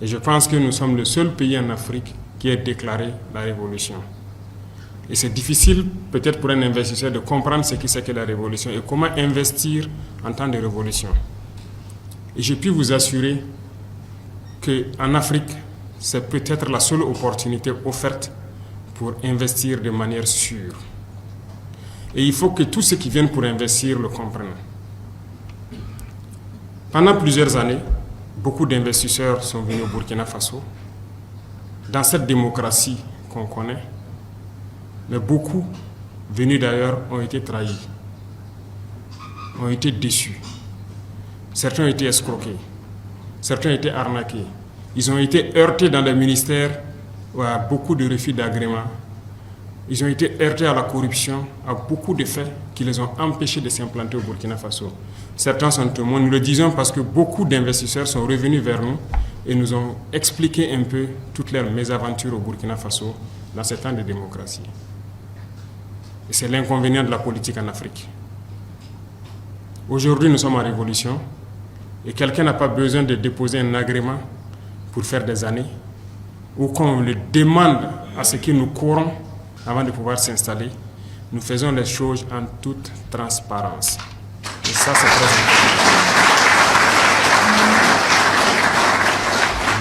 Et je pense que nous sommes le seul pays en Afrique qui ait déclaré la révolution. Et c'est difficile peut-être pour un investisseur de comprendre ce que c'est que la révolution et comment investir en temps de révolution. Et je puis vous assurer qu'en Afrique, c'est peut-être la seule opportunité offerte pour investir de manière sûre. Et il faut que tous ceux qui viennent pour investir le comprennent. Pendant plusieurs années, beaucoup d'investisseurs sont venus au Burkina Faso, dans cette démocratie qu'on connaît, mais beaucoup venus d'ailleurs ont été trahis, ont été déçus. Certains ont été escroqués, certains ont été arnaqués. Ils ont été heurtés dans les ministères à beaucoup de refus d'agrément. Ils ont été heurtés à la corruption, à beaucoup de faits qui les ont empêchés de s'implanter au Burkina Faso. Certains sont témoins, nous le disons parce que beaucoup d'investisseurs sont revenus vers nous et nous ont expliqué un peu toutes leurs mésaventures au Burkina Faso dans ces temps de démocratie. Et c'est l'inconvénient de la politique en Afrique. Aujourd'hui, nous sommes en révolution et quelqu'un n'a pas besoin de déposer un agrément pour faire des années ou qu'on le demande à ce que nous courons avant de pouvoir s'installer. Nous faisons les choses en toute transparence. Et ça, c'est très important.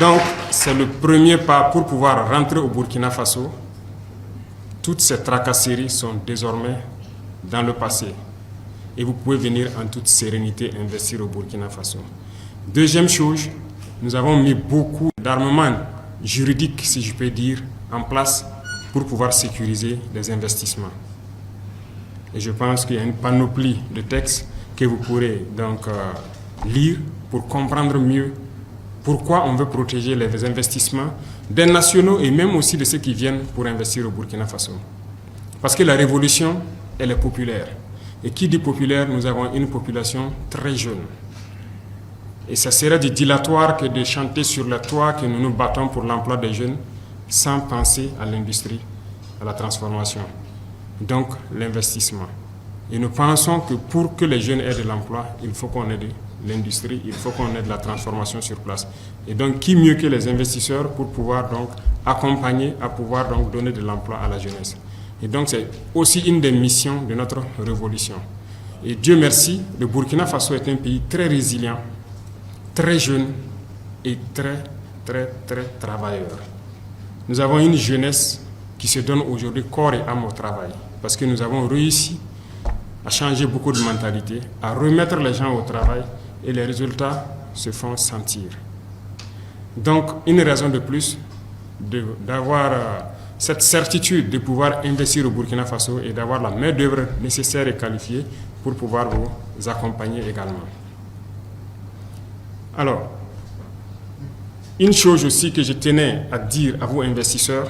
Donc, c'est le premier pas pour pouvoir rentrer au Burkina Faso. Toutes ces tracasseries sont désormais dans le passé. Et vous pouvez venir en toute sérénité investir au Burkina Faso. Deuxième chose, nous avons mis beaucoup d'armements juridiques, si je peux dire, en place pour pouvoir sécuriser les investissements. Et je pense qu'il y a une panoplie de textes que vous pourrez donc lire pour comprendre mieux pourquoi on veut protéger les investissements des nationaux et même aussi de ceux qui viennent pour investir au Burkina Faso. Parce que la révolution, elle est populaire. Et qui dit populaire, nous avons une population très jeune. Et ça serait du dilatoire que de chanter sur le toit que nous nous battons pour l'emploi des jeunes sans penser à l'industrie, à la transformation. Donc, l'investissement. Et nous pensons que pour que les jeunes aient de l'emploi, il faut qu'on ait de l'industrie, il faut qu'on ait de la transformation sur place. Et donc, qui mieux que les investisseurs pour pouvoir donc accompagner, à pouvoir donc donner de l'emploi à la jeunesse. Et donc, c'est aussi une des missions de notre révolution. Et Dieu merci, le Burkina Faso est un pays très résilient, très jeune et très travailleur. Nous avons une jeunesse qui se donne aujourd'hui corps et âme au travail, parce que nous avons réussi à changer beaucoup de mentalités, à remettre les gens au travail et les résultats se font sentir. Donc, une raison de plus d'avoir cette certitude de pouvoir investir au Burkina Faso et d'avoir la main-d'œuvre nécessaire et qualifiée pour pouvoir vous accompagner également. Alors, une chose aussi que je tenais à dire à vous investisseurs,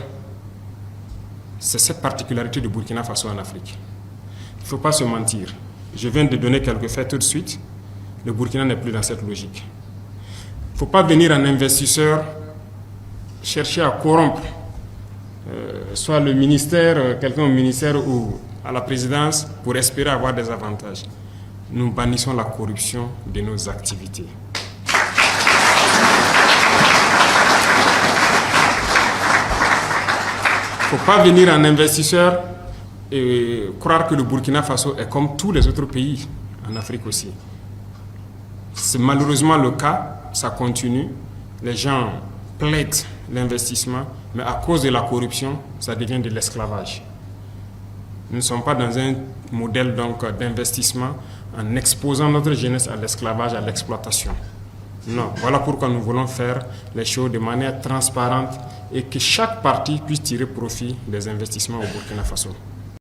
c'est cette particularité du Burkina Faso en Afrique. Il ne faut pas se mentir. Je viens de donner quelques faits tout de suite. Le Burkina n'est plus dans cette logique. Il ne faut pas venir en investisseur chercher à corrompre soit le ministère, quelqu'un au ministère ou à la présidence pour espérer avoir des avantages. Nous bannissons la corruption de nos activités. Il ne faut pas venir en investisseur et croire que le Burkina Faso est comme tous les autres pays en Afrique aussi. C'est malheureusement le cas, ça continue. Les gens plaident l'investissement, mais à cause de la corruption, ça devient de l'esclavage. Nous ne sommes pas dans un modèle d'investissement en exposant notre jeunesse à l'esclavage, à l'exploitation. Non, voilà pourquoi nous voulons faire les choses de manière transparente et que chaque partie puisse tirer profit des investissements au Burkina Faso.